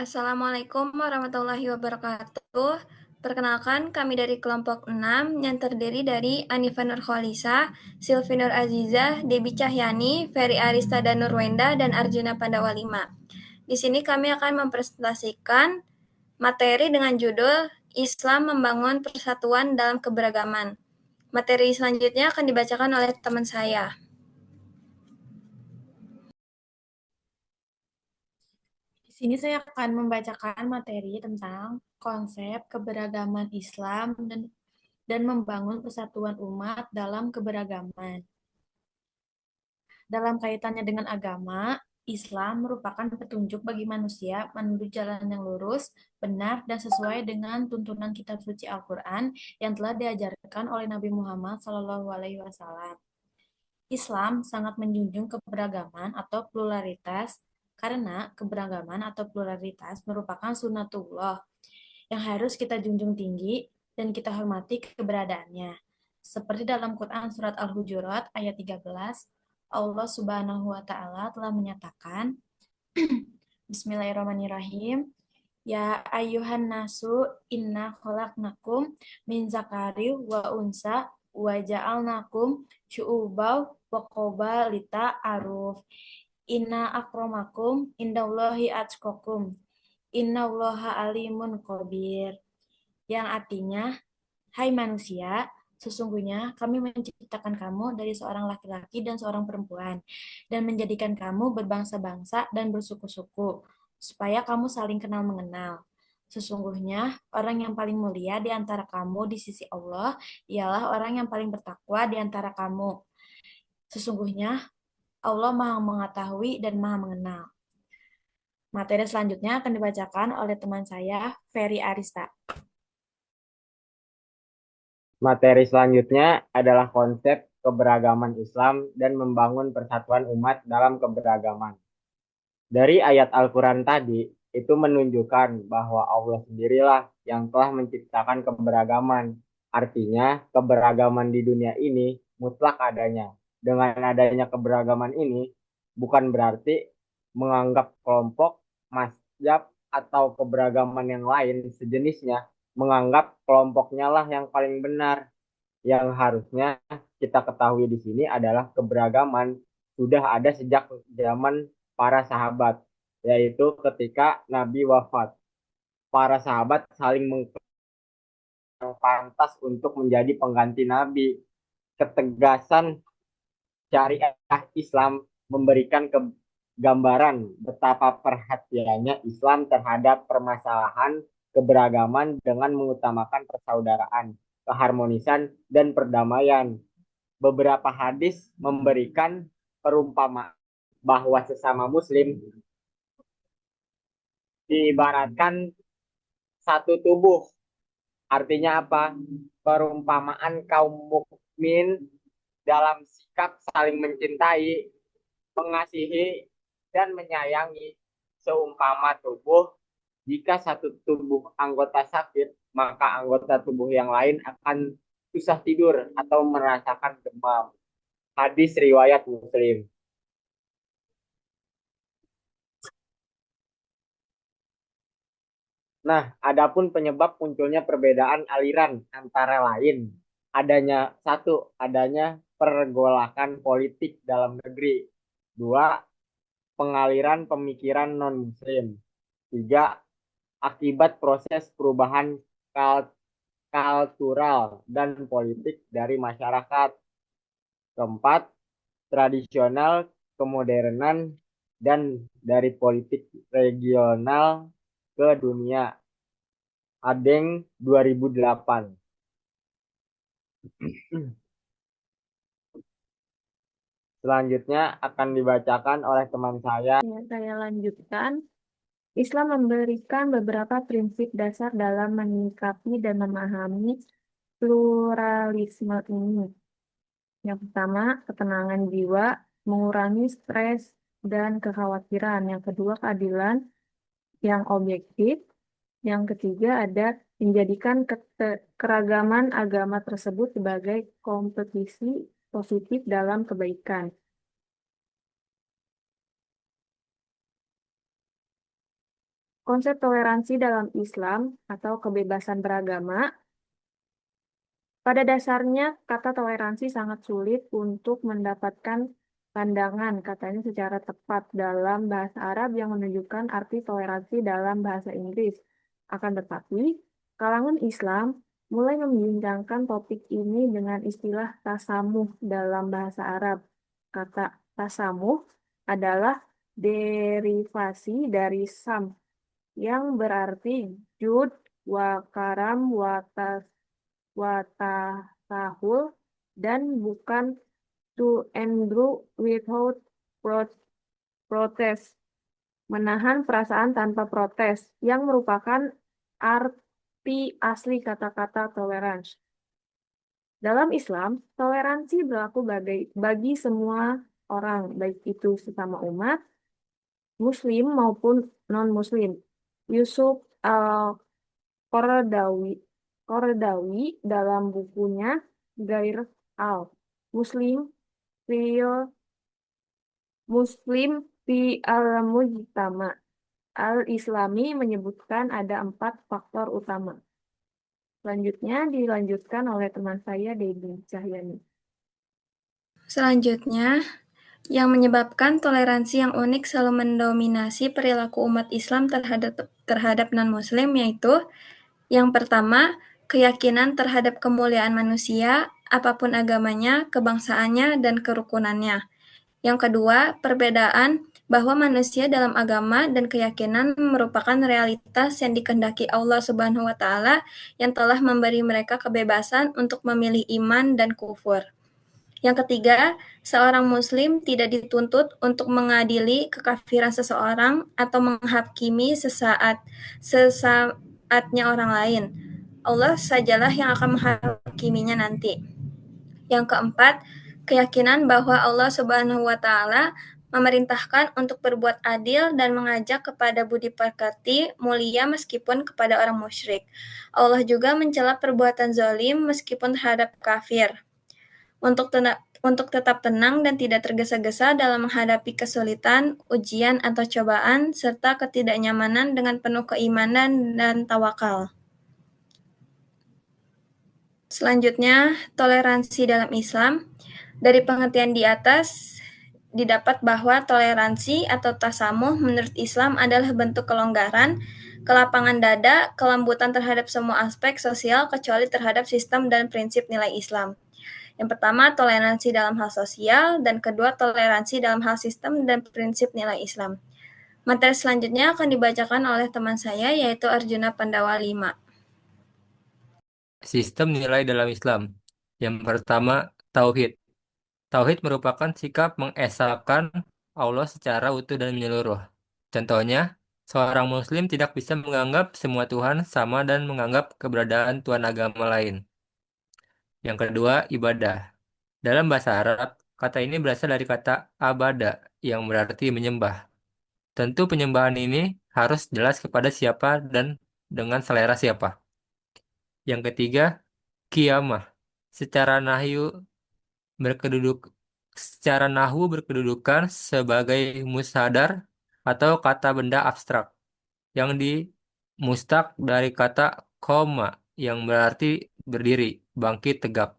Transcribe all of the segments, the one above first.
Assalamualaikum warahmatullahi wabarakatuh. Perkenalkan, kami dari kelompok 6 yang terdiri dari Anifa Nurkholisa, Silvi Nur Azizah, Debi Cahyani, Ferry Arista dan Nurwenda, dan Arjuna Pandawa 5. Di sini kami akan mempresentasikan materi dengan judul Islam Membangun Persatuan dalam Keberagaman. Materi selanjutnya akan dibacakan oleh teman saya. Di sini saya akan membacakan materi tentang konsep keberagaman Islam dan membangun persatuan umat dalam keberagaman. Dalam kaitannya dengan agama, Islam merupakan petunjuk bagi manusia menuju jalan yang lurus, benar, dan sesuai dengan tuntunan kitab suci Al-Quran yang telah diajarkan oleh Nabi Muhammad SAW. Islam sangat menjunjung keberagaman atau pluralitas karena keberagaman atau pluralitas merupakan sunnatullah yang harus kita junjung tinggi dan kita hormati keberadaannya. Seperti dalam Quran surat Al-Hujurat ayat 13, Allah Subhanahu wa taala telah menyatakan, Bismillahirrahmanirrahim, Ya ayuhan nasu inna khalaqnakum min zakari wa unsa wa ja'alnakum syu'ubaw wa qabalita aruf. Inna akramakum indallahi atqakum. Innallaha alimun khabir. Yang artinya, hai manusia, sesungguhnya kami menciptakan kamu dari seorang laki-laki dan seorang perempuan, dan menjadikan kamu berbangsa-bangsa dan bersuku-suku, supaya kamu saling kenal mengenal. Sesungguhnya, orang yang paling mulia di antara kamu di sisi Allah ialah orang yang paling bertakwa di antara kamu. Sesungguhnya, Allah Maha Mengetahui dan Maha Mengenal. Materi selanjutnya akan dibacakan oleh teman saya, Ferry Arista. Materi selanjutnya adalah konsep keberagaman Islam dan membangun persatuan umat dalam keberagaman. Dari ayat Al-Quran tadi, itu menunjukkan bahwa Allah sendirilah yang telah menciptakan keberagaman. Artinya, keberagaman di dunia ini mutlak adanya. Dengan adanya keberagaman ini, bukan berarti menganggap kelompok, mazhab, atau keberagaman yang lain sejenisnya menganggap kelompoknya lah yang paling benar. Yang harusnya kita ketahui di sini adalah keberagaman sudah ada sejak zaman para sahabat, yaitu ketika Nabi wafat. Para sahabat saling yang pantas untuk menjadi pengganti Nabi. Ketegasan syariat Islam memberikan gambaran betapa perhatiannya Islam terhadap permasalahan keberagaman dengan mengutamakan persaudaraan, keharmonisan, dan perdamaian. Beberapa hadis memberikan perumpamaan bahwa sesama muslim diibaratkan satu tubuh. Artinya apa? Perumpamaan kaum mukmin dalam sikap saling mencintai, mengasihi, dan menyayangi seumpama tubuh. Jika satu tubuh anggota sakit, maka anggota tubuh yang lain akan susah tidur atau merasakan demam. Hadis riwayat Muslim. Nah, adapun penyebab munculnya perbedaan aliran antara lain adanya pergolakan politik dalam negeri. Dua, pengaliran pemikiran non-muslim. Tiga, akibat proses perubahan kultural dan politik dari masyarakat. Keempat, tradisional kemodernan dan dari politik regional ke dunia. Adeng 2008. Selanjutnya akan dibacakan oleh teman saya. Saya lanjutkan. Islam memberikan beberapa prinsip dasar dalam menyikapi dan memahami pluralisme ini. Yang pertama, ketenangan jiwa, mengurangi stres dan kekhawatiran. Yang kedua, keadilan yang objektif. Yang ketiga, ada menjadikan keragaman agama tersebut sebagai kompetisi positif dalam kebaikan. Konsep toleransi dalam Islam atau kebebasan beragama, pada dasarnya kata toleransi sangat sulit untuk mendapatkan pandangan katanya secara tepat dalam bahasa Arab yang menunjukkan arti toleransi dalam bahasa Inggris. Akan tetapi, kalangan Islam mulai membincangkan topik ini dengan istilah tasamuh dalam bahasa Arab. Kata tasamuh adalah derivasi dari sam yang berarti jud wa karam wa tasahul dan bukan to endure without protest, menahan perasaan tanpa protes, yang merupakan arti asli kata-kata tolerance. Dalam Islam, toleransi berlaku bagi semua orang, baik itu sesama umat, Muslim maupun non-Muslim. Yusuf Al-Qaradawi Qaradawi dalam bukunya Gair Al-Muslim Fil Muslim fi al-Mujtama al-Islami menyebutkan ada 4 faktor utama. Selanjutnya dilanjutkan oleh teman saya, Debbie Cahyani. Selanjutnya, yang menyebabkan toleransi yang unik selalu mendominasi perilaku umat Islam terhadap non-Muslim yaitu yang pertama, keyakinan terhadap kemuliaan manusia, apapun agamanya, kebangsaannya, dan kerukunannya. Yang kedua, perbedaan bahwa manusia dalam agama dan keyakinan merupakan realitas yang dikehendaki Allah Subhanahu wa Ta'ala yang telah memberi mereka kebebasan untuk memilih iman dan kufur. Yang ketiga, seorang muslim tidak dituntut untuk mengadili kekafiran seseorang atau menghakimi sesaatnya orang lain. Allah sajalah yang akan menghakiminya nanti. Yang keempat, keyakinan bahwa Allah Subhanahu wa Ta'ala memerintahkan untuk berbuat adil dan mengajak kepada budi pekerti mulia meskipun kepada orang musyrik. Allah juga mencela perbuatan zalim meskipun terhadap kafir. Untuk tetap tenang dan tidak tergesa-gesa dalam menghadapi kesulitan, ujian atau cobaan, serta ketidaknyamanan dengan penuh keimanan dan tawakal. Selanjutnya, toleransi dalam Islam. Dari pengertian di atas, didapat bahwa toleransi atau tasamuh menurut Islam adalah bentuk kelonggaran, kelapangan dada, kelembutan terhadap semua aspek sosial kecuali terhadap sistem dan prinsip nilai Islam. Yang pertama, toleransi dalam hal sosial, dan kedua, toleransi dalam hal sistem dan prinsip nilai Islam. Materi selanjutnya akan dibacakan oleh teman saya, yaitu Arjuna Pandawa 5. Sistem nilai dalam Islam. Yang pertama, tauhid. Tauhid merupakan sikap mengesahkan Allah secara utuh dan menyeluruh. Contohnya, seorang muslim tidak bisa menganggap semua Tuhan sama dan menganggap keberadaan Tuhan agama lain. Yang kedua, ibadah. Dalam bahasa Arab, kata ini berasal dari kata abada yang berarti menyembah. Tentu penyembahan ini harus jelas kepada siapa dan dengan selera siapa. Yang ketiga, qiyamah. Secara nahyu berkeduduk secara nahwu berkedudukan sebagai mushadar atau kata benda abstrak yang dimustaq dari kata koma yang berarti berdiri, bangkit, tegak.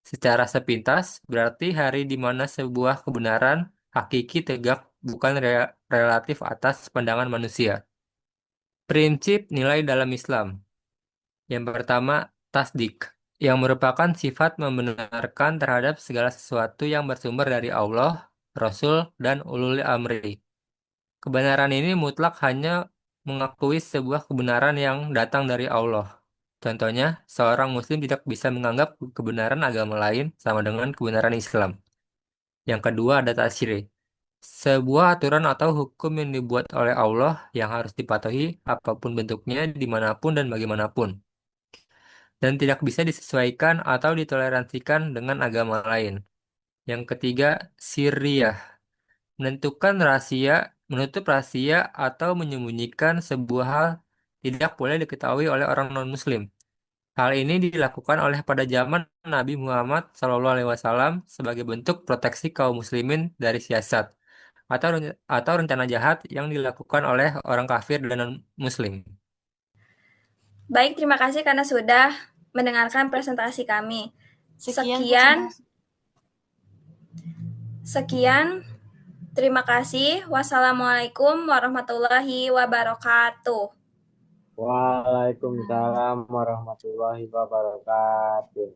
Secara sepintas berarti hari di mana sebuah kebenaran hakiki tegak bukan relatif atas pandangan manusia. Prinsip nilai dalam Islam. Yang pertama, tasdik, yang merupakan sifat membenarkan terhadap segala sesuatu yang bersumber dari Allah, Rasul, dan ulul amri. Kebenaran ini mutlak hanya mengakui sebuah kebenaran yang datang dari Allah. Contohnya, seorang muslim tidak bisa menganggap kebenaran agama lain sama dengan kebenaran Islam. Yang kedua ada tasyri. Sebuah aturan atau hukum yang dibuat oleh Allah yang harus dipatuhi apapun bentuknya, dimanapun dan bagaimanapun, dan tidak bisa disesuaikan atau ditoleransikan dengan agama lain. Yang ketiga, sirriyah, menentukan rahasia, menutup rahasia atau menyembunyikan sebuah hal tidak boleh diketahui oleh orang non-muslim. Hal ini dilakukan oleh pada zaman Nabi Muhammad SAW sebagai bentuk proteksi kaum muslimin dari siasat, atau rencana jahat yang dilakukan oleh orang kafir dan non-muslim. Baik, terima kasih karena sudah mendengarkan presentasi kami. Sekian. Sekian, terima kasih. Wassalamualaikum warahmatullahi wabarakatuh. Waalaikumsalam warahmatullahi wabarakatuh.